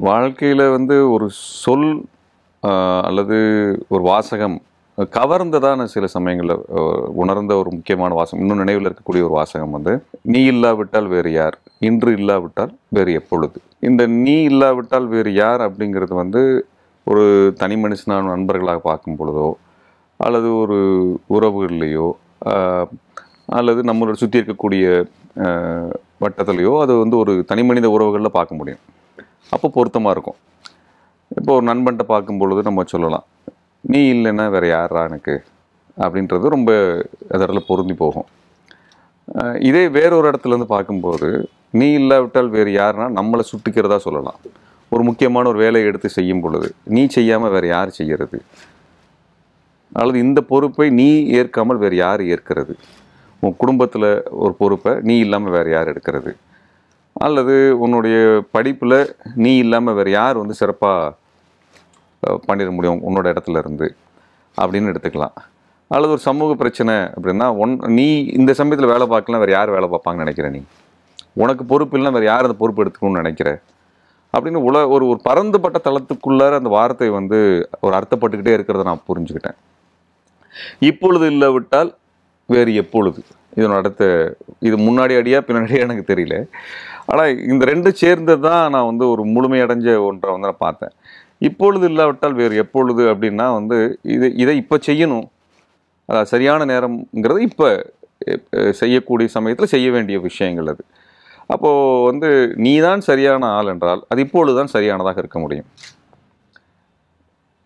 வாழ்க்கையில் வந்து ஒரு சொல் அல்லது ஒரு வாசகம் கவர்ந்ததான சில சமயங்களில் உணர்ந்த ஒரு முக்கியமான வாசகம், இன்னும் நினைவில் இருக்கக்கூடிய ஒரு வாசகம் வந்து, நீ இல்லாவிட்டால் வேறு யார், இன்று இல்லாவிட்டால் வேறு எப்பொழுது. இந்த நீ இல்லாவிட்டால் வேறு யார் அப்படிங்கிறது வந்து ஒரு தனி மனுஷனான நண்பர்களாக பார்க்கும் பொழுதோ, அல்லது ஒரு உறவுகள்லையோ, அல்லது நம்மளோட சுற்றி இருக்கக்கூடிய வட்டத்திலையோ அது வந்து ஒரு தனி மனித உறவுகளில் பார்க்க முடியும். அப்போ பொருத்தமாக இருக்கும். இப்போ ஒரு நண்பன்கிட்ட பார்க்கும் பொழுது நம்ம சொல்லலாம், நீ இல்லைன்னா வேறு யாரா எனக்கு அப்படின்றது ரொம்ப இடத்துல பொருந்தி போகும். இதே வேறொரு இடத்துலேருந்து பார்க்கும்போது, நீ இல்லாவிட்டால் வேறு யாருன்னா நம்மளை சுட்டிக்கிறதா சொல்லலாம். ஒரு முக்கியமான ஒரு வேலையை எடுத்து செய்யும் பொழுது, நீ செய்யாமல் வேறு யார் செய்கிறது, அல்லது இந்த பொறுப்பை நீ ஏற்காமல் வேறு யார் ஏற்கிறது, உன் குடும்பத்தில் ஒரு பொறுப்பை நீ இல்லாமல் வேறு யார் எடுக்கிறது, அல்லது உன்னுடைய படிப்பில் நீ இல்லாமல் வேறு யார் வந்து சிறப்பாக பண்ணிட முடியும் உன்னோட இடத்துல இருந்து அப்படின்னு எடுத்துக்கலாம். அல்லது ஒரு சமூக பிரச்சனை அப்படின்னா, நீ இந்த சமயத்தில் வேலை பார்க்கலாம், வேறு யார் வேலை பார்ப்பாங்கன்னு நினைக்கிற, நீ உனக்கு பொறுப்பு இல்லைன்னா வேறு யார் அந்த பொறுப்பு எடுத்துக்கணும்னு நினைக்கிற அப்படின்னு ஒரு ஒரு பரந்துபட்ட தளத்துக்குள்ளார அந்த வார்த்தை வந்து ஒரு அர்த்தப்பட்டுக்கிட்டே இருக்கிறத நான் புரிஞ்சுக்கிட்டேன். இப்பொழுது இல்லாவிட்டால் வேறு எப்பொழுது, இதனோட அடுத்த இது முன்னாடி அடியா பின்னாடியா எனக்கு தெரியல. ஆனால் இந்த ரெண்டு சேர்ந்து தான் நான் வந்து ஒரு முழுமையடைஞ்ச ஒன்றை வந்து நான் பார்த்தேன். இப்பொழுது இல்லாவிட்டால் வேறு எப்பொழுது அப்படின்னா வந்து இதை இப்போ செய்யணும், அதாவது சரியான நேரம்ங்கிறது இப்போ செய்யக்கூடிய சமயத்தில் செய்ய வேண்டிய விஷயங்கள் அது. அப்போது வந்து நீ தான் சரியான ஆள் என்றால் அது இப்பொழுது தான் சரியானதாக இருக்க முடியும்.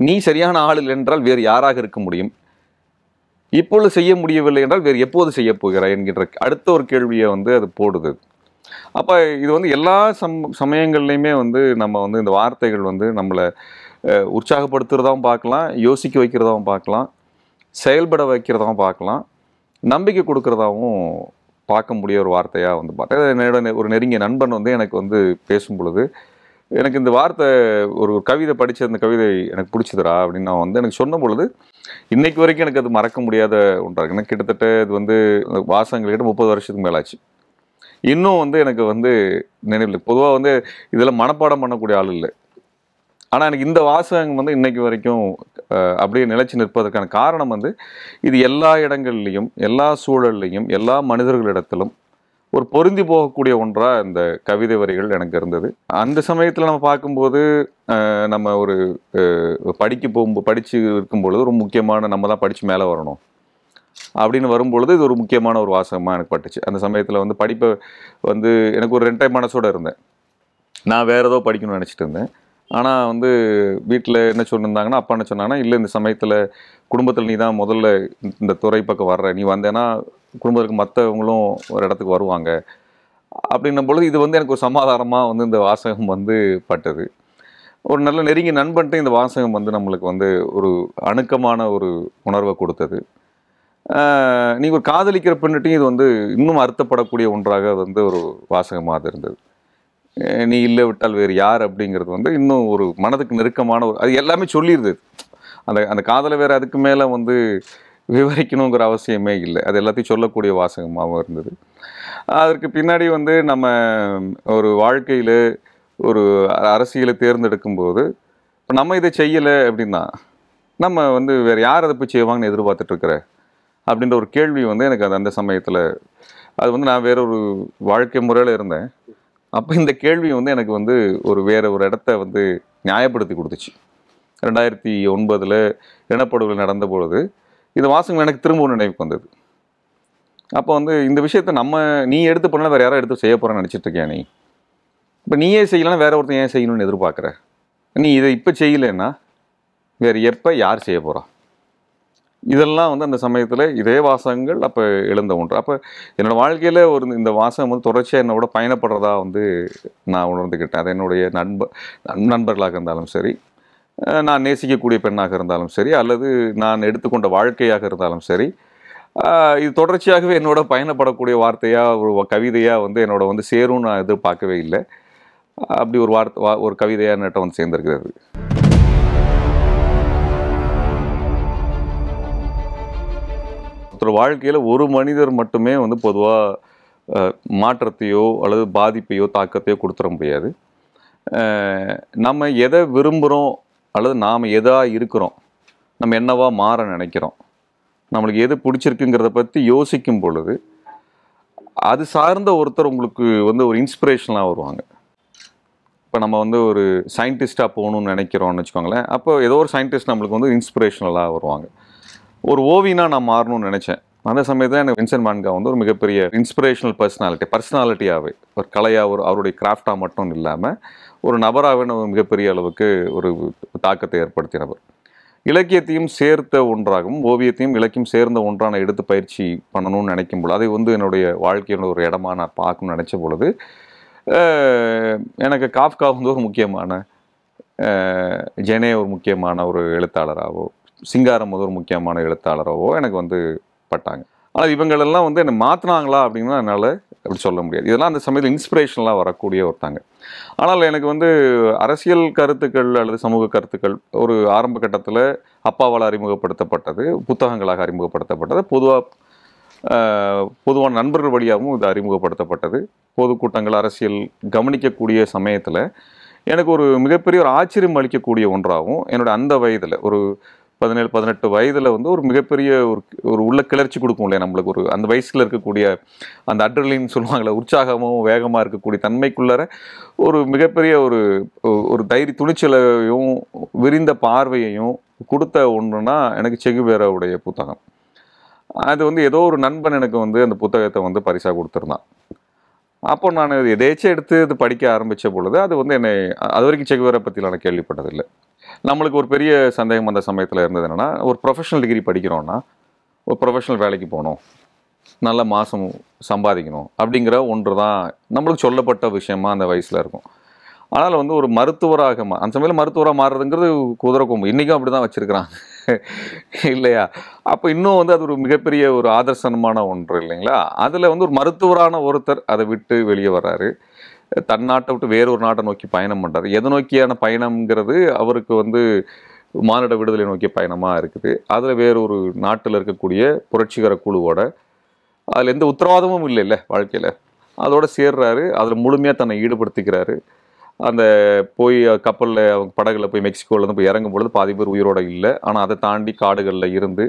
நீ சரியான ஆள் இல்லை என்றால் வேறு யாராக இருக்க முடியும், இப்பொழுது செய்ய முடியவில்லை என்றால் வேறு எப்போது செய்ய போகிறாய் என்கின்ற அடுத்த ஒரு கேள்வியை வந்து அது போடுது. அப்போ இது வந்து எல்லா சமயங்கள்லையுமே வந்து நம்ம வந்து இந்த வார்த்தைகள் வந்து நம்மளை உற்சாகப்படுத்துகிறதாகவும் பார்க்கலாம், யோசிக்க வைக்கிறதாகவும் பார்க்கலாம், செயல்பட வைக்கிறதாகவும் பார்க்கலாம், நம்பிக்கை கொடுக்கறதாகவும் பார்க்க முடிய ஒரு வார்த்தையாக வந்து பார்த்தேன். என்னோட ஒரு நெருங்கிய நண்பன் வந்து எனக்கு வந்து பேசும் பொழுது, எனக்கு இந்த வார்த்தை ஒரு கவிதை படித்த அந்த கவிதை எனக்கு பிடிச்சதுரா அப்படின்னு நான் வந்து எனக்கு சொன்ன பொழுது, இன்னைக்கு வரைக்கும் எனக்கு அது மறக்க முடியாத ஒன்றாக. எனக்கு கிட்டத்தட்ட இது வந்து வாசகங்கள் கிட்ட 30 வருஷத்துக்கு மேலாச்சு. இன்னும் வந்து எனக்கு வந்து நினைவில். பொதுவாக வந்து இதெல்லாம் மனப்பாடம் பண்ணக்கூடிய ஆள் இல்லை. ஆனால் எனக்கு இந்த வாசகம் வந்து இன்னைக்கு வரைக்கும் அப்படியே நிலைச்சு நிற்பதற்கான காரணம் வந்து, இது எல்லா இடங்கள்லையும், எல்லா சூழல்லையும், எல்லா மனிதர்களிடத்திலும் ஒரு பொருந்தி போகக்கூடிய ஒன்றாக இந்த கவிதை வரிகள் எனக்கு இருந்தது. அந்த சமயத்தில் நம்ம பார்க்கும்போது, நம்ம ஒரு படித்து இருக்கும் பொழுது ஒரு முக்கியமான, நம்ம தான் படித்து மேலே வரணும் அப்படின்னு வரும்பொழுது இது ஒரு முக்கியமான ஒரு வாசகமாக எனக்கு பட்டுச்சு. அந்த சமயத்தில் வந்து படிப்பை வந்து எனக்கு ஒரு ரெண்டை மனசோடு இருந்தேன். நான் வேறு ஏதோ படிக்கணும்னு நினச்சிட்டு இருந்தேன். ஆனால் வந்து வீட்டில் என்ன சொல்லியிருந்தாங்கன்னா, அப்பா என்ன சொன்னாங்கன்னா, இல்லை இந்த சமயத்தில் குடும்பத்தில் நீ தான் முதல்ல இந்த துறை பக்கம் வர்ற, நீ வந்தேன்னா குடும்பத்துக்கு மற்றவங்களும் ஒரு இடத்துக்கு வருவாங்க அப்படின்னும் பொழுது இது வந்து எனக்கு ஒரு சமாதானமாக வந்து இந்த வாசகம் வந்து பட்டது. ஒரு நல்ல நெருங்கிய நண்பன்ட்டு இந்த வாசகம் வந்து நம்மளுக்கு வந்து ஒரு அணுக்கமான ஒரு உணர்வை கொடுத்தது. நீங்கள் ஒரு காதலிக்கிற பெண்ணிட்டையும் இது வந்து இன்னும் அர்த்தப்படக்கூடிய ஒன்றாக வந்து ஒரு வாசகமாக இருந்தது. நீ இல்லை விட்டால் வேறு யார் அப்படிங்கிறது வந்து இன்னும் ஒரு மனதுக்கு நெருக்கமான ஒரு, அது எல்லாமே சொல்லிடுது. அந்த காதலை வேறு அதுக்கு மேலே வந்து விவரிக்கணுங்கிற அவசியமே இல்லை, அது எல்லாத்தையும் சொல்லக்கூடிய வாசகமாகவும் இருந்தது. அதற்கு பின்னாடி வந்து நம்ம ஒரு வாழ்க்கையில் ஒரு அரசியலை தேர்ந்தெடுக்கும்போது, இப்போ நம்ம இதை செய்யலை அப்படின்னா நம்ம வந்து வேறு யார் அதை போய் செய்வாங்கன்னு எதிர்பார்த்துட்ருக்குற அப்படின்ற ஒரு கேள்வி வந்து எனக்கு அந்த சமயத்தில், அது வந்து நான் வேற ஒரு வாழ்க்கை முறையில் இருந்தேன். அப்போ இந்த கேள்வி வந்து எனக்கு வந்து வேறு ஒரு இடத்த வந்து நியாயப்படுத்தி கொடுத்துச்சு. 2009 இனப்படுகொலை நடந்த பொழுது இந்த வாசகம் எனக்கு திரும்ப நினைவுக்கு வந்தது. அப்போ வந்து இந்த விஷயத்தை நீ எடுத்து பண்ணலாம், வேறு யாரும் எடுத்து செய்ய போகிறேன்னு நினச்சிட்டு இருக்கியா நீ? இப்போ நீயே செய்யலைன்னா வேற ஒருத்தன் ஏன் செய்யணும்னு எதிர்பார்க்குற? நீ இதை இப்போ செய்யலைன்னா வேறு எப்போ யார் செய்ய போகிறா? இதெல்லாம் வந்து அந்த சமயத்தில் இதே வாசகங்கள் அப்போ எழுந்த ஒன்று. அப்போ என்னோடய வாழ்க்கையில் இந்த வாசகம் வந்து தொடர்ச்சியாக என்னோட பயணப்படுறதா வந்து நான் உணர்ந்துக்கிட்டேன். அது என்னுடைய நண்பர்களாக இருந்தாலும் சரி, நான் நேசிக்கக்கூடிய பெண்ணாக இருந்தாலும் சரி, அல்லது நான் எடுத்துக்கொண்ட வாழ்க்கையாக இருந்தாலும் சரி, இது தொடர்ச்சியாகவே என்னோட பயணப்படக்கூடிய வார்த்தையாக ஒரு கவிதையாக வந்து என்னோட வந்து சேரும்னு நான் எதிர்பார்க்கவே இல்லை. அப்படி ஒரு கவிதையாக என்னட்ட வந்து சேர்ந்திருக்கிறது. ஒருத்தர் வாழ்க்கையில் ஒரு மனிதர் மட்டுமே வந்து பொதுவாக மாற்றத்தையோ அல்லது பாதிப்பையோ தாக்கத்தையோ கொடுத்துட முடியாது. நம்ம எதை விரும்புகிறோம் அல்லது நாம் எதாக இருக்கிறோம், நம்ம என்னவா மாற நினைக்கிறோம், நம்மளுக்கு எது பிடிச்சிருக்குங்கிறத பற்றி யோசிக்கும் பொழுது அது சார்ந்த ஒருத்தர் உங்களுக்கு வந்து ஒரு இன்ஸ்பிரேஷனாக வருவாங்க. இப்போ நம்ம வந்து ஒரு சயின்டிஸ்ட்டாக போகணும்னு நினைக்கிறோம்னு வச்சுக்கோங்களேன். அப்போ ஏதோ ஒரு சயின்டிஸ்ட் நம்மளுக்கு வந்து இன்ஸ்பிரேஷனலாக வருவாங்க. ஒரு ஓவியனாக நான் மாறணும்னு நினச்சேன். அந்த சமயத்தில் எனக்கு வின்சென்ட் வான் கா வந்து ஒரு மிகப்பெரிய இன்ஸ்பிரேஷனல் பர்சனாலிட்டியாகவே, ஒரு கலையாக, ஒரு அவருடைய கிராஃப்டாக மட்டும் இல்லாமல் ஒரு நபராகவே ஒரு மிகப்பெரிய அளவுக்கு ஒரு தாக்கத்தை ஏற்படுத்தினவர். இலக்கியத்தையும் சேர்த்த ஒன்றாகவும் ஓவியத்தையும் இலக்கியம் சேர்ந்த ஒன்றாக நான் எடுத்து பயிற்சி பண்ணணும்னு நினைக்கும் பொழுது, அதை வந்து என்னுடைய வாழ்க்கையோட ஒரு இடமா நான் பார்க்கணும்னு நினச்ச பொழுது எனக்கு காஃப்கா வந்து ஒரு முக்கியமான, ஜெனே ஒரு முக்கியமான ஒரு எழுத்தாளராகவோ, சிங்காரம் வந்து ஒரு முக்கியமான எழுத்தாளராகவோ எனக்கு வந்து பட்டாங்க. ஆனால் இவங்களெல்லாம் வந்து என்னை மாற்றினாங்களா அப்படின்னா என்னால் அப்படி சொல்ல முடியாது. இதெல்லாம் அந்த சமயத்தில் இன்ஸ்பிரேஷனலாக வரக்கூடிய ஒருத்தாங்க. ஆனால் எனக்கு வந்து அரசியல் கருத்துக்கள் அல்லது சமூக கருத்துக்கள் ஒரு ஆரம்ப கட்டத்தில் அப்பாவால் அறிமுகப்படுத்தப்பட்டது, புத்தகங்களாக அறிமுகப்படுத்தப்பட்டது, பொதுவான நண்பர்கள் வழியாகவும் இது அறிமுகப்படுத்தப்பட்டது. பொதுக்கூட்டங்கள், அரசியல் கவனிக்கக்கூடிய சமயத்தில் எனக்கு ஒரு மிகப்பெரிய ஒரு ஆச்சரியம் அளிக்கக்கூடிய ஒன்றாகவும், என்னோட அந்த வயதில் ஒரு 17-18 வயதில் வந்து ஒரு மிகப்பெரிய ஒரு உள்ள கிளர்ச்சி கொடுக்கும் இல்லையா நம்மளுக்கு, ஒரு அந்த வயசில் இருக்கக்கூடிய அந்த அட்ரலின்னு சொல்லுவாங்களே, உற்சாகமும் வேகமாக இருக்கக்கூடிய தன்மைக்குள்ளார ஒரு மிகப்பெரிய ஒரு துணிச்சலையும் விரிந்த பார்வையையும் கொடுத்த ஒன்றுனா எனக்கு செகுவேராவுடைய புத்தகம். அது வந்து ஏதோ ஒரு நண்பன் எனக்கு வந்து அந்த புத்தகத்தை வந்து பரிசாக கொடுத்துருந்தான். அப்போ நான் எதேச்சும் எடுத்து இது படிக்க ஆரம்பித்த பொழுது அது வந்து என்னை அது வரைக்கும் செகுவேரா பற்றிலாம் நான் கேள்விப்பட்டதில்லை. நம்மளுக்கு ஒரு பெரிய சந்தேகம் அந்த சமயத்தில் இருந்தது என்னென்னா, ஒரு ப்ரொஃபஷனல் டிகிரி படிக்கிறோன்னா ஒரு ப்ரொஃபஷனல் வேலைக்கு போகணும், நல்ல மாதம் சம்பாதிக்கணும் அப்படிங்கிற ஒன்று தான் நம்மளுக்கு சொல்லப்பட்ட விஷயமா அந்த வயசில் இருக்கும். ஆனால் வந்து ஒரு மருத்துவராக அந்த சமயத்தில் மருத்துவராக மாறுறதுங்கிறது குதிரை கொம்பு, இன்றைக்கும் அப்படி தான் வச்சுருக்கிறாங்க இல்லையா? அப்போ இன்னும் வந்து அது ஒரு மிகப்பெரிய ஒரு ஆதர்சனமான ஒன்று இல்லைங்களா? அதில் வந்து ஒரு மருத்துவரான ஒருத்தர் அதை விட்டு வெளியே வர்றாரு, தன் நாட்டை விட்டு வேறொரு நாட்டை நோக்கி பயணம் பண்ணுறாரு. எதை நோக்கியான பயணம்ங்கிறது அவருக்கு வந்து மானிட விடுதலை நோக்கிய பயணமாக இருக்குது. அதில் வேறொரு நாட்டில் இருக்கக்கூடிய புரட்சிகர குழுவோட, அதில் எந்த உத்தரவாதமும் இல்லை வாழ்க்கையில், அதோடு சேர்றாரு. அதில் முழுமையாக தன்னை ஈடுபடுத்திக்கிறாரு. அந்த போய் கப்பலில் அவங்க படகுல போய் மெக்சிகோவிலேருந்து போய் இறங்கும் பொழுது பாதி பேர் உயிரோடு இல்லை. ஆனால் அதை தாண்டி காடுகளில் இருந்து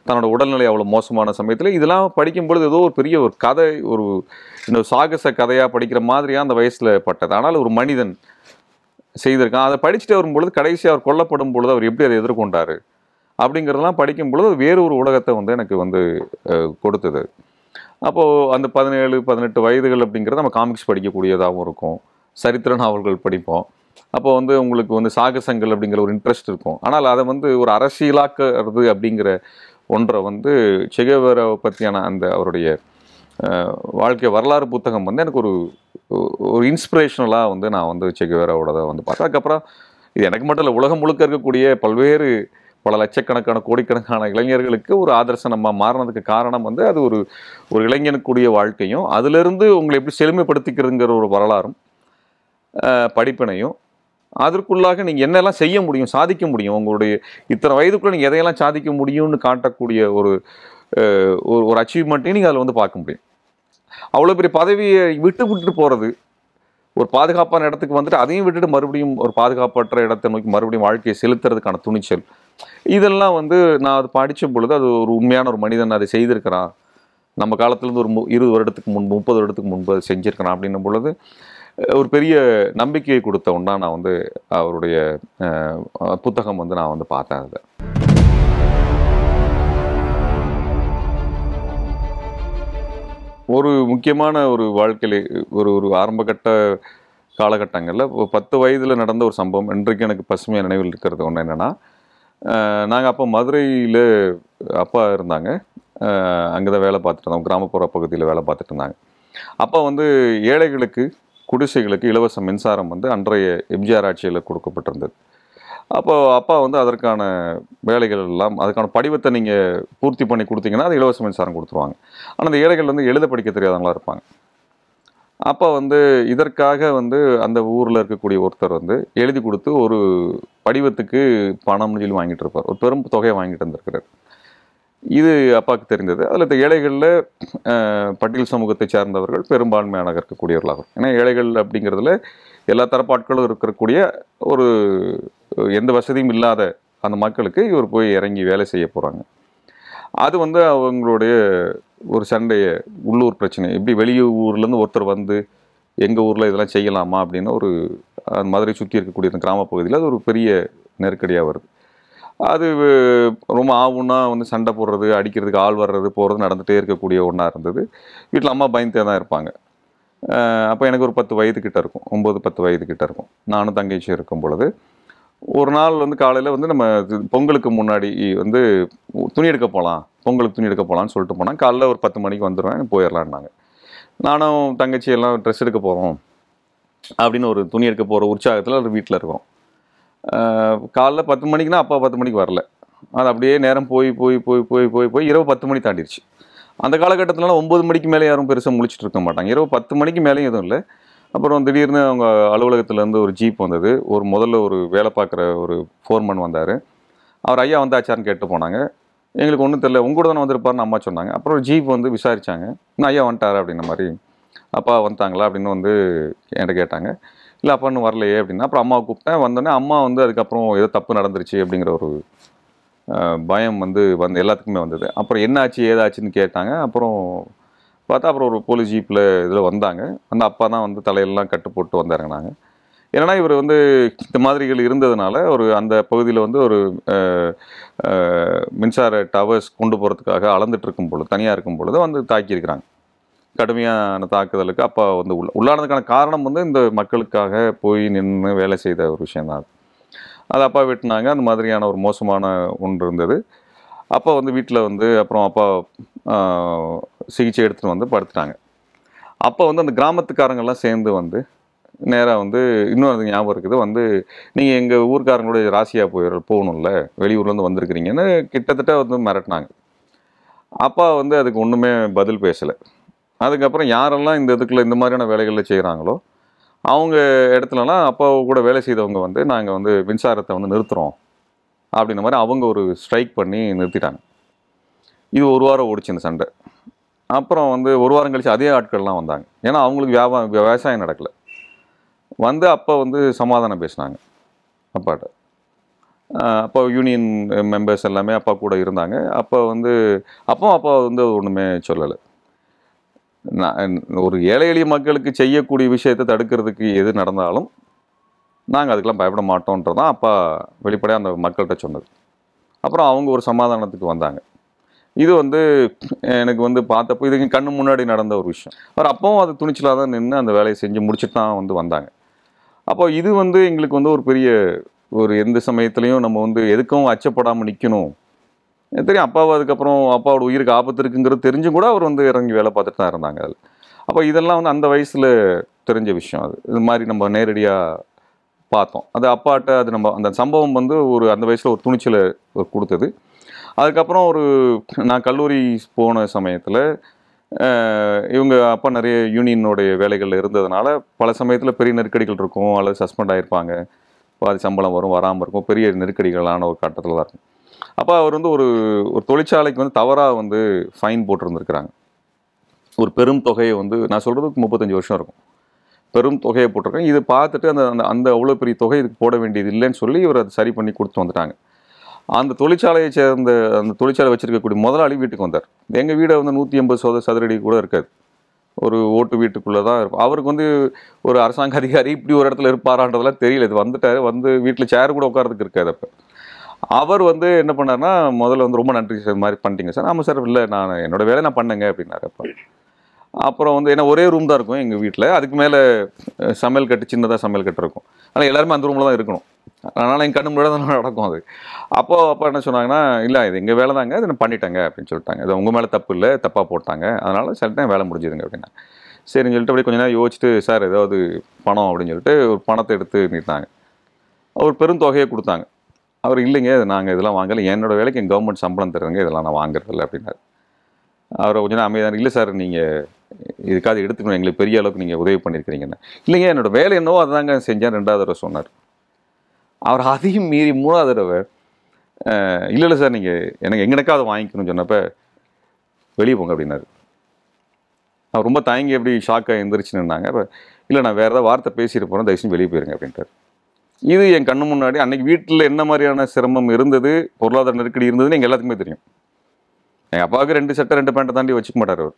தன்னோட உடல்நிலை அவ்வளோ மோசமான சமயத்தில் இதெல்லாம் படிக்கும்பொழுது ஏதோ ஒரு பெரிய ஒரு கதை, ஒரு இன்னொரு சாகச கதையாக படிக்கிற மாதிரியாக அந்த வயசில் பட்டது. ஆனால் ஒரு மனிதன் செய்திருக்கான். அதை படிச்சுட்டு வரும்பொழுது கடைசி அவர் கொல்லப்படும் பொழுது அவர் எப்படி அதை எதிர்கொண்டார் அப்படிங்கிறதெல்லாம் படிக்கும் பொழுது வேறு ஒரு உலகத்தை வந்து எனக்கு வந்து கொடுத்தது. அப்போது அந்த 17-18 வயதுகள் அப்படிங்கிறது நம்ம காமிக்ஸ் படிக்கக்கூடியதாகவும் இருக்கும், சரித்திர நாவல்கள் படிப்போம். அப்போ வந்து உங்களுக்கு வந்து சாகசங்கள் அப்படிங்கிற ஒரு இன்ட்ரெஸ்ட் இருக்கும். ஆனால் அதை வந்து ஒரு அரசியலாக்குறது அப்படிங்கிற ஒன்றை வந்து செகுவேராவை பற்றியான அந்த அவருடைய வாழ்க்கை வரலாறு புத்தகம் வந்து எனக்கு ஒரு இன்ஸ்பிரேஷனலாக வந்து நான் வந்து செகுவேராவோட வந்து பார்த்தேன். அதுக்கப்புறம் இது எனக்கு மட்டும் இல்லை, உலகம் முழுக்க இருக்கக்கூடிய பல லட்சக்கணக்கான கோடிக்கணக்கான இளைஞர்களுக்கு ஒரு ஆதர்சனமாக மாறினதுக்கு காரணம் வந்து அது ஒரு இளைஞனுக்குரிய வாழ்க்கையும் அதிலிருந்து உங்களை எப்படி செழுமைப்படுத்திக்கிறதுங்கிற ஒரு வரலாறும் படிப்பினையும், அதற்குள்ளாக நீங்கள் என்னெல்லாம் செய்ய முடியும், சாதிக்க முடியும், உங்களுடைய இத்தனை வயதுக்குள்ளே நீங்கள் எதையெல்லாம் சாதிக்க முடியும்னு காட்டக்கூடிய ஒரு அச்சீவ்மெண்ட்டையும் நீங்கள் அதில் வந்து பார்க்க முடியும். அவ்வளோ பெரிய பதவியை விட்டுட்டு போகிறது, ஒரு பாதுகாப்பான இடத்துக்கு வந்துட்டு அதையும் விட்டுட்டு மறுபடியும் ஒரு பாதுகாப்பற்ற இடத்தை நோக்கி மறுபடியும் வாழ்க்கையை செலுத்துறதுக்கான துணிச்சல், இதெல்லாம் வந்து நான் அது படித்த பொழுது அது ஒரு உண்மையான ஒரு மனிதன் அதை செய்திருக்கிறான், நம்ம காலத்துலேருந்து ஒரு 20 வருடத்துக்கு முன்பு 30 வருடத்துக்கு முன்பு அதை செஞ்சுருக்கிறான் அப்படின்னும் பொழுது ஒரு பெரிய நம்பிக்கையை கொடுத்த ஒன்றா நான் வந்து அவருடைய புத்தகம் வந்து நான் வந்து பார்த்தேன். அதில் ஒரு முக்கியமான ஒரு வாழ்க்கையில் ஒரு ஆரம்பகட்ட காலகட்டங்களில் 10 வயதில் நடந்த ஒரு சம்பவம் இன்றைக்கு எனக்கு பசுமையாக நினைவில் இருக்கிறது. ஒன்று என்னென்னா, நாங்கள் அப்போ மதுரையில் அப்பா இருந்தாங்க, அங்கே தான் வேலை பார்த்துட்டு இருந்தோம், கிராமப்புற பகுதியில் வேலை பார்த்துட்டு இருந்தாங்க. அப்போ வந்து ஏழைகளுக்கு, குடிசைகளுக்கு இலவச மின்சாரம் வந்து அன்றைய எம்ஜிஆர் ஆட்சியில் கொடுக்கப்பட்டிருந்தது. அப்போ அப்பா வந்து அதற்கான வேலைகள் எல்லாம், அதுக்கான படிவத்தை நீங்கள் பூர்த்தி பண்ணி கொடுத்தீங்கன்னா அது இலவச மின்சாரம் கொடுத்துருவாங்க. ஆனால் அந்த ஏழைகள் வந்து எழுத படிக்க தெரியாதவங்களாக இருப்பாங்க. அப்போ வந்து இதற்காக வந்து அந்த ஊரில் இருக்கக்கூடிய ஒருத்தர் வந்து எழுதி கொடுத்து ஒரு படிவத்துக்கு பணம்னு சொல்லி வாங்கிட்டு இருப்பார், ஒரு பெரும் தொகையை வாங்கிட்டு வந்திருக்கிறார். இது அப்பாவுக்கு தெரிந்தது. அதில் இந்த ஏழைகளில் பட்டியல் சமூகத்தை சார்ந்தவர்கள் பெரும்பான்மையாக இருக்கக்கூடியவர்களாகும். ஏன்னா ஏழைகள் அப்படிங்கிறதுல எல்லா தரப்பு ஆட்களும் இருக்கக்கூடிய ஒரு எந்த வசதியும் இல்லாத அந்த மக்களுக்கு இவர் போய் இறங்கி வேலை செய்ய போகிறாங்க. அது வந்து அவங்களுடைய ஒரு சண்டையை, உள்ளூர் பிரச்சனை, எப்படி வெளியூர்லேருந்து ஒருத்தர் வந்து எங்கள் ஊரில் இதெல்லாம் செய்யலாமா அப்படின்னு ஒரு மதுரை சுற்றி இருக்கக்கூடிய அந்த கிராம பகுதியில் அது ஒரு பெரிய நெருக்கடியாக வருது. அது ரொம்ப ஆவுன்னா வந்து சண்டை போடுறது, அடிக்கிறதுக்கு ஆள் வர்றது போகிறது நடந்துகிட்டே இருக்கக்கூடிய ஒன்றா இருந்தது. வீட்டில் அம்மா பயந்துட்டே தான் இருப்பாங்க. அப்போ எனக்கு ஒரு 10 வயது கிட்ட இருக்கும், 9-10 வயது கிட்ட இருக்கும். நானும் தங்கச்சி இருக்கும் பொழுது ஒரு நாள் வந்து காலையில் வந்து நம்ம பொங்கலுக்கு முன்னாடி வந்து துணி எடுக்க போகலாம், பொங்கலுக்கு துணி எடுக்க போகலான்னு சொல்லிட்டு போனால் காலைல ஒரு 10 மணிக்கு வந்துடுவேன், போயிடலான்னாங்க. நானும் தங்கச்சி எல்லாம் ட்ரெஸ் எடுக்க போகிறோம் அப்படின்னு ஒரு துணி எடுக்க போகிற உற்சாகத்தில் ஒரு வீட்டில் இருக்கோம். காலைல 10 மணிக்குனா அப்பா 10 மணிக்கு வரல. அது அப்படியே நேரம் போய் போய் போய் போய் போய் போய் இரவு 10 மணி தாண்டிடுச்சு. அந்த காலகட்டத்திலலாம் 9 மணிக்கு மேலே யாரும் பெருசாக முழிச்சிட்டு இருக்க மாட்டாங்க. இரவு 10 மணிக்கு மேலேயும் எதுவும் இல்லை. அப்புறம் திடீர்னு அவங்க அலுவலகத்துலேருந்து ஒரு ஜீப் வந்தது. முதல்ல ஒரு வேலை பார்க்குற ஒரு ஃபோர்மேன் வந்தார். அவர் ஐயா வந்தாச்சான்னு கேட்டு போனாங்க. எங்களுக்கு ஒன்றும் தெரியல, உங்க கூட தானே வந்திருப்பாருன்னு அம்மா சொன்னாங்க. அப்புறம் ஜீப் வந்து விசாரித்தாங்க. இன்னும் ஐயா வந்துட்டாரா அப்படின்ன மாதிரி. அப்பா வந்துட்டாங்களா அப்படின்னு வந்து என்கிட்ட கேட்டாங்க. இல்லை அப்பா இன்னும் வரலையே அப்படின்னா. அப்புறம் அம்மாவை கூப்பிட்டேன். வந்தோடனே அம்மா வந்து அதுக்கப்புறம் ஏதோ தப்பு நடந்துருச்சு அப்படிங்கிற ஒரு பயம் வந்து எல்லாத்துக்குமே வந்தது. அப்புறம் என்னாச்சு ஏதாச்சுன்னு கேட்டாங்க. அப்புறம் பார்த்தா அப்புறம் ஒரு போலீஸ் ஜீப்பில் இதில் வந்தாங்க. அந்த அப்பா தான் வந்து தலையெல்லாம் கட்டு போட்டு வந்தாருங்கனாங்க. ஏன்னா இவர் வந்து இந்த மாதிரிகள் இருந்ததுனால ஒரு அந்த பகுதியில் வந்து ஒரு மின்சார டவர்ஸ் கொண்டு போகிறதுக்காக அளந்துட்டு இருக்கும் பொழுது, தனியாக இருக்கும் பொழுது வந்து தாக்கியிருக்கிறாங்க. கடுமையான தாக்குதலுக்கு அப்பா வந்து உள்ளானதுக்கான காரணம் வந்து இந்த மக்களுக்காக போய் நின்று வேலை செய்த ஒரு விஷயம்தான். அது அப்பா வெட்டினாங்க. அந்த மாதிரியான ஒரு மோசமான ஒன்று இருந்தது. அப்பா வந்து வீட்டில் வந்து அப்புறம் அப்பா சிகிச்சை எடுத்துகிட்டு வந்து படுத்துட்டாங்க. அப்போ வந்து அந்த கிராமத்துக்காரங்கெல்லாம் சேர்ந்து வந்து நேராக வந்து இன்னும் அது ஞாபகம் இருக்குது, வந்து நீங்கள் எங்கள் ஊர்க்காரங்களோட ராசியாக போகணும்ல, வெளியூர்லேருந்து வந்திருக்கிறீங்கன்னு கிட்டத்தட்ட வந்து மிரட்டினாங்க. அப்பா வந்து அதுக்கு ஒன்றுமே பதில் பேசலை. அதுக்கப்புறம் யாரெல்லாம் இந்த இதுக்குள்ள இந்த மாதிரியான வேலைகளில் செய்கிறாங்களோ அவங்க இடத்துலலாம் அப்பா கூட வேலை செய்தவங்க வந்து நாங்கள் வந்து மின்சாரத்தை வந்து நிறுத்துகிறோம் அப்படின்ற மாதிரி அவங்க ஒரு ஸ்ட்ரைக் பண்ணி நிறுத்திட்டாங்க. இது ஒரு வாரம் ஓடிச்சு இந்த சண்டை. அப்புறம் வந்து ஒரு வாரம் கழிச்சு அதே ஆட்கள்லாம் வந்தாங்க. ஏன்னா அவங்களுக்கு விவசாயம் நடக்கலை. வந்து அப்போ வந்து சமாதானம் பேசினாங்க அப்பாட்ட. அப்போ யூனியன் மெம்பர்ஸ் எல்லாமே அப்பா கூட இருந்தாங்க. அப்போ வந்து அப்பா வந்து ஒன்றுமே சொல்லலை. ஒரு ஏழை எளிய மக்களுக்கு செய்யக்கூடிய விஷயத்தை தடுக்கிறதுக்கு எது நடந்தாலும் நாங்கள் அதுக்கெல்லாம் பயப்பட மாட்டோன்றதான் அப்பா வெளிப்படையாக அந்த மக்கள்கிட்ட சொன்னது. அப்புறம் அவங்க ஒரு சமாதானத்துக்கு வந்தாங்க. இது வந்து எனக்கு வந்து பார்த்தப்போ இதுக்கு கண்ணு முன்னாடி நடந்த ஒரு விஷயம். அவர் அப்பவும் அது துணிச்சலாக தான் நின்று அந்த வேலையை செஞ்சு முடிச்சுட்டு தான் வந்து வந்தாங்க. அப்போ இது வந்து எங்களுக்கு வந்து ஒரு பெரிய ஒரு எந்த சமயத்துலையும் நம்ம வந்து எதுக்கும் அச்சப்படாமல் நிற்கணும். தெரியும் அப்பாவை அதுக்கப்புறம் அப்பாவோட உயிருக்கு ஆபத்து இருக்குங்கிறது தெரிஞ்சும் கூட அவர் வந்து இறங்கி வேலை பார்த்துட்டு தான் இருந்தாங்க அதில். அப்போ இதெல்லாம் வந்து அந்த வயசில் தெரிஞ்ச விஷயம். அது இது மாதிரி நம்ம நேரடியாக பார்த்தோம். அது அப்பாட்ட அது நம்ம அந்த சம்பவம் வந்து ஒரு அந்த வயசில் ஒரு துணிச்சலை கொடுத்தது. அதுக்கப்புறம் நான் கல்லூரி போன சமயத்தில் இவங்க அப்பா நிறைய யூனியனுடைய வேலைகளில் இருந்ததுனால பல சமயத்தில் பெரிய நெருக்கடிகள் இருக்கும், அல்லது சஸ்பெண்ட் ஆகிருப்பாங்க, பாதி சம்பளம் வரும், வராமல் இருக்கும், பெரிய நெருக்கடிகளான ஒரு கட்டத்தில் தான் இருக்கும். அப்போ அவர் வந்து ஒரு தொழிற்சாலைக்கு வந்து தவறாக வந்து ஃபைன் போட்டிருந்துருக்குறாங்க. ஒரு பெரும் தொகையை வந்து நான் சொல்கிறதுக்கு 35 வருஷம் இருக்கும், பெரும் தொகையை போட்டிருக்கேன். இதை பார்த்துட்டு அந்த அவ்வளோ பெரிய தொகை இதுக்கு போட வேண்டியது இல்லைன்னு சொல்லி இவர் அதை சரி பண்ணி கொடுத்து வந்துட்டாங்க. அந்த தொழிற்சாலையை சேர்ந்த அந்த தொழிற்சாலை வச்சுருக்கக்கூடிய முதலாளி வீட்டுக்கு வந்தார். எங்கள் வீடை வந்து 180 சதுரடி கூட இருக்காது, ஒரு ஓட்டு வீட்டுக்குள்ளே தான் இருக்கும். அவருக்கு வந்து ஒரு அரசாங்க அதிகாரி இப்படி ஒரு இடத்துல இருப்பாரான்றதெல்லாம் தெரியல. இது வந்துட்டார், வந்து வீட்டில் சேர் கூட உட்காரதுக்கு இருக்காது. அப்போ அவர் வந்து என்ன பண்ணார்னா, முதல்ல வந்து ரொம்ப நன்றி சார், மாதிரி பண்ணிட்டீங்க சார். ஆமாம் சார், இல்லை நான் என்னோடய வேலை நான் பண்ணேங்க அப்படின்னாரு. அப்புறம் வந்து ஏன்னா ஒரே ரூம் தான் இருக்கும் எங்கள் வீட்டில், அதுக்கு மேலே சமையல் கட்டு, சின்னதாக சமையல் கட்டு இருக்கும். ஆனால் எல்லாருமே அந்த ரூமில் தான் இருக்கணும். அதனால் எங்கள் கண்ணு முன்னாடி தான் நடக்கும் அது. அப்போ என்ன சொன்னாங்கன்னா, இல்லை இது எங்கள் வேலை தாங்க, இது நான் பண்ணிட்டேங்க அப்படின்னு சொல்லிட்டாங்க. இது உங்கள் மேலே தப்பு இல்லை, தப்பாக போட்டாங்க, அதனால் சொல்லிட்டேன் வேலை முடிஞ்சுதுங்க அப்படின்னா. சரின்னு சொல்லிட்டு அப்படியே கொஞ்ச நேரம் யோசிச்சுட்டு, சார் ஏதாவது பணம் அப்படின்னு சொல்லிட்டு ஒரு பணத்தை எடுத்து நீட்டாங்க. அவர் பெரும் தொகையை கொடுத்தாங்க. அவர் இல்லைங்க நாங்கள் இதெல்லாம் வாங்கலை, என்னோடய வேலைக்கு எங்கள் கவர்மெண்ட் சம்பளம் தருதுங்க, இதெல்லாம் நான் வாங்குறதில்ல அப்படின்னாரு. அவரை கொஞ்சம் நேரம் அமைதியாக, இல்லை சார் நீங்கள் இதுக்காக எடுத்துக்கணும், எங்களுக்கு பெரிய அளவுக்கு நீங்கள் உதவி பண்ணியிருக்கிறீங்கன்னு. இல்லைங்க என்னோடய வேலை என்னவோ அதுதாங்க செஞ்சேன் 2வது தடவை சொன்னார். அவர் அதையும் மீறி 3வது தடவை இல்லை சார் நீங்கள் எங்கனக்கா அதை வாங்கிக்கணும்னு சொன்னப்போ வெளியே போங்க அப்படின்னாரு. அவர் ரொம்ப தயங்கி எப்படி ஷாக்காக எழுந்திரிச்சு நின்னாங்க. இப்போ இல்லை நான் வேறு ஏதாவது வார்த்தை பேசிட்டு போகிறேன், தயவுசெய்து வெளியே போயிருங்க அப்படின்ட்டார். இது என் கண்ணு முன்னாடி அன்னைக்கு வீட்டில் என்ன மாதிரியான சிரமம் இருந்தது, பொருளாதார நெருக்கடி இருந்ததுன்னு எங்கள் எல்லாத்துக்குமே தெரியும். எங்கள் அப்பாவுக்கு 2 சட்டை 2 பேண்ட்டை தாண்டி வச்சுக்க மாட்டார் அவர்.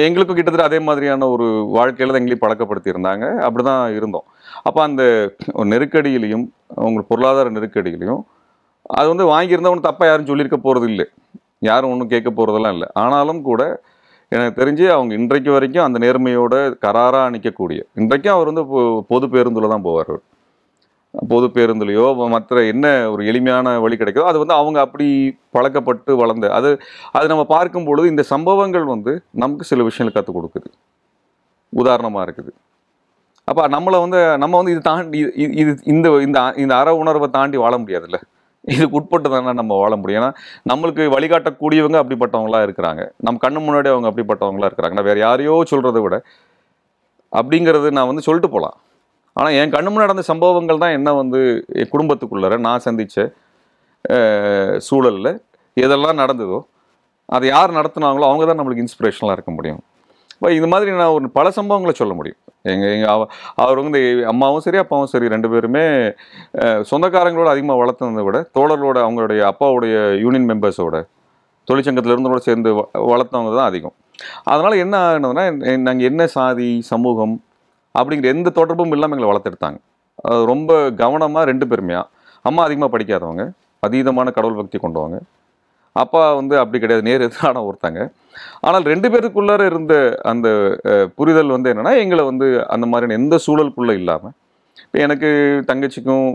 எங்களுக்கும் கிட்டத்தட்ட அதே மாதிரியான ஒரு வாழ்க்கையில் தான் எங்களையும் பழக்கப்படுத்தி இருந்தாங்க. அப்படி தான் இருந்தோம். அப்போ அந்த நெருக்கடியிலையும் உங்களுக்கு பொருளாதார நெருக்கடியிலையும் அது வந்து வாங்கியிருந்தா ஒன்றும் தப்பாக யாரும் சொல்லியிருக்க போகிறது இல்லை, யாரும் ஒன்றும் கேட்க போகிறதெல்லாம் இல்லை. ஆனாலும் கூட எனக்கு தெரிஞ்சு அவங்க இன்றைக்கு வரைக்கும் அந்த நேர்மையோட கராராக நிற்கக்கூடிய, இன்றைக்கும் அவர் வந்து பொது பேருந்தில் தான் போவார். அவர் பொது பேருந்துலையோ மற்ற என்ன ஒரு எளிமையான வழி கிடைக்குதோ அது வந்து அவங்க அப்படி பழக்கப்பட்டு வளர்ந்த அது நம்ம பார்க்கும் பொழுது இந்த சம்பவங்கள் வந்து நமக்கு சில விஷயங்கள் கற்றுக் கொடுக்குது, உதாரணமாக இருக்குது. அப்போ நம்ம வந்து இது தாண்டி இது இந்த இந்த இந்த அற உணர்வை தாண்டி வாழ முடியாதுல்ல, இதுக்கு உட்பட்டு தானே நம்ம வாழ முடியும். ஏன்னா நம்மளுக்கு வழிகாட்டக்கூடியவங்க அப்படிப்பட்டவங்களா இருக்கிறாங்க, நம்ம கண்ணு முன்னாடி அவங்க அப்படிப்பட்டவங்களா இருக்கிறாங்க. நான் வேறு யாரையோ சொல்கிறத விட அப்படிங்கிறது நான் வந்து சொல்லிட்டு போகலாம். ஆனால் என் கண்ணு முன்னாடி நடந்த சம்பவங்கள் தான் என்ன வந்து என் குடும்பத்துக்குள்ளார நான் சந்தித்த சூழலில் எதெல்லாம் நடந்ததோ அதை யார் நடத்துனாங்களோ அவங்க தான் நம்மளுக்கு இன்ஸ்பிரேஷனலாக இருக்க முடியும். இப்போ இது மாதிரி நான் ஒரு பல சம்பவங்களை சொல்ல முடியும். அவர் வந்து அம்மாவும் சரி அப்பாவும் சரி 2 பேருமே சொந்தக்காரங்களோட அதிகமாக வளர்த்துனதை விட தோழர்களோட, அவங்களுடைய அப்பாவுடைய யூனியன் மெம்பர்ஸோட, தொழிற்சங்கத்தில் இருந்தோட சேர்ந்து வளர்த்தவங்க தான் அதிகம். அதனால் என்ன ஆகுனதுன்னா, நாங்கள் என்ன சாதி சமூகம் அப்படிங்கிற எந்த தொடர்பும் இல்லாமல் எங்களை வளர்த்தெடுத்தாங்க. ரொம்ப கவனமாக 2 பேருமே. அம்மா அதிகமாக படிக்காதவங்க, அதீதமான கடவுள் பக்தி கொண்டவங்க. அப்பா வந்து அப்படி கிடையாது, நேர் எதிரான ஒருத்தாங்க. ஆனால் 2 பேருக்குள்ளார இருந்த அந்த புரிதல் வந்து என்னென்னா, எங்களை வந்து அந்த மாதிரியான எந்த சூழலுக்குள்ளே இல்லாமல், இப்போ எனக்கு தங்கச்சிக்கும்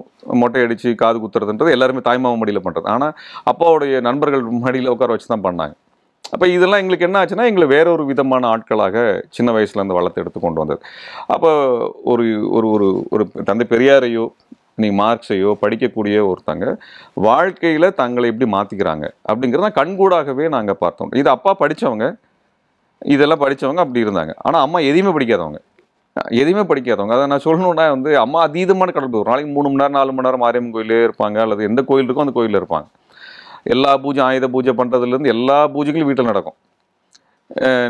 மொட்டை அடித்து காது குத்துறதுன்றது எல்லாருமே தாய்மாமன் மடியில் பண்ணுறது. ஆனால் அப்பாவுடைய நண்பர்கள் மடியில் உட்கார வச்சு தான் பண்ணாங்க. அப்போ இதெல்லாம் எங்களுக்கு என்ன ஆச்சுன்னா, எங்களை வேற ஒரு விதமான ஆட்களாக சின்ன வயசுலேருந்து வளர்த்து எடுத்து கொண்டு வந்தது. அப்போ ஒரு ஒரு ஒரு ஒரு தந்தை பெரியாரையோ நீங்கள் மார்க்ஸையோ படிக்கக்கூடிய ஒருத்தங்க வாழ்க்கையில் தங்களை எப்படி மாற்றிக்கிறாங்க அப்படிங்கிறத கண்கூடாகவே நாங்கள் பார்த்தோம். இது அப்பா படித்தவங்க, இதெல்லாம் படித்தவங்க அப்படி இருந்தாங்க. ஆனால் அம்மா எதையுமே படிக்காதவங்க, அதை நான் சொல்லணுன்னா வந்து அம்மா அதீதமான கடவுள். ஒரு நாளைக்கு 3 மணி நேரம் 4 மணி நேரம் மாரியம்மன் கோயிலே இருப்பாங்க, அல்லது எந்த கோயில் இருக்கோ அந்த கோயிலில் இருப்பாங்க. எல்லா பூஜை, ஆயுத பூஜை பண்ணுறதுலேருந்து எல்லா பூஜைகளும் வீட்டில் நடக்கும்.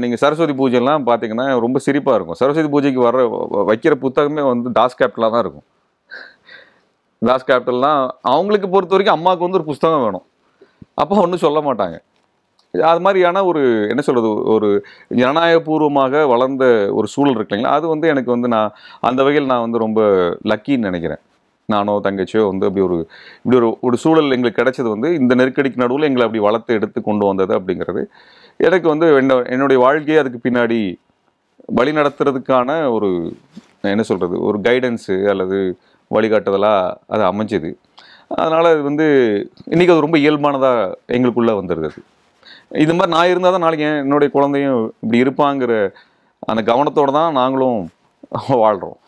நீங்கள் சரஸ்வதி பூஜைலாம் பார்த்தீங்கன்னா ரொம்ப சிரிப்பாக இருக்கும். சரஸ்வதி பூஜைக்கு வைக்கிற புத்தகமே வந்து தாஸ் கேப்டலாக தான் இருக்கும். தாஸ் கேபிட்டல்லாம் அவங்களுக்கு பொறுத்த வரைக்கும் அம்மாவுக்கு வந்து ஒரு புஸ்தகம் வேணும், அப்போ ஒன்றும் சொல்ல மாட்டாங்க. அது மாதிரியான ஒரு என்ன சொல்கிறது, ஒரு ஜனநாயகபூர்வமாக வளர்ந்த ஒரு சூழல் இருக்கு இல்லைங்களா, அது வந்து எனக்கு வந்து நான் அந்த வகையில் நான் வந்து ரொம்ப லக்கின்னு நினைக்கிறேன். நானோ தங்கச்சியோ வந்து இப்படி ஒரு சூழல் எங்களுக்கு கிடைச்சது வந்து இந்த நெருக்கடிக்கு நடுவில் எங்களை அப்படி வளர்த்து எடுத்து கொண்டு வந்தது அப்படிங்கிறது எனக்கு வந்து என்னுடைய வாழ்க்கையை அதுக்கு பின்னாடி வழி நடத்துறதுக்கான ஒரு என்ன சொல்கிறது, ஒரு கைடன்ஸு அல்லது வழிகாட்டுதலாக அது அமைஞ்சுது. அதனால் அது வந்து இன்றைக்கி அது ரொம்ப இயல்பானதாக எங்களுக்குள்ளே வந்துடுது. இது மாதிரி நான் இருந்தால் தான் நாளைக்கு என்னுடைய குழந்தையும் இப்படி இருப்பாங்கிற அந்த கவனத்தோடு தான் நாங்களும் வாழ்கிறோம்.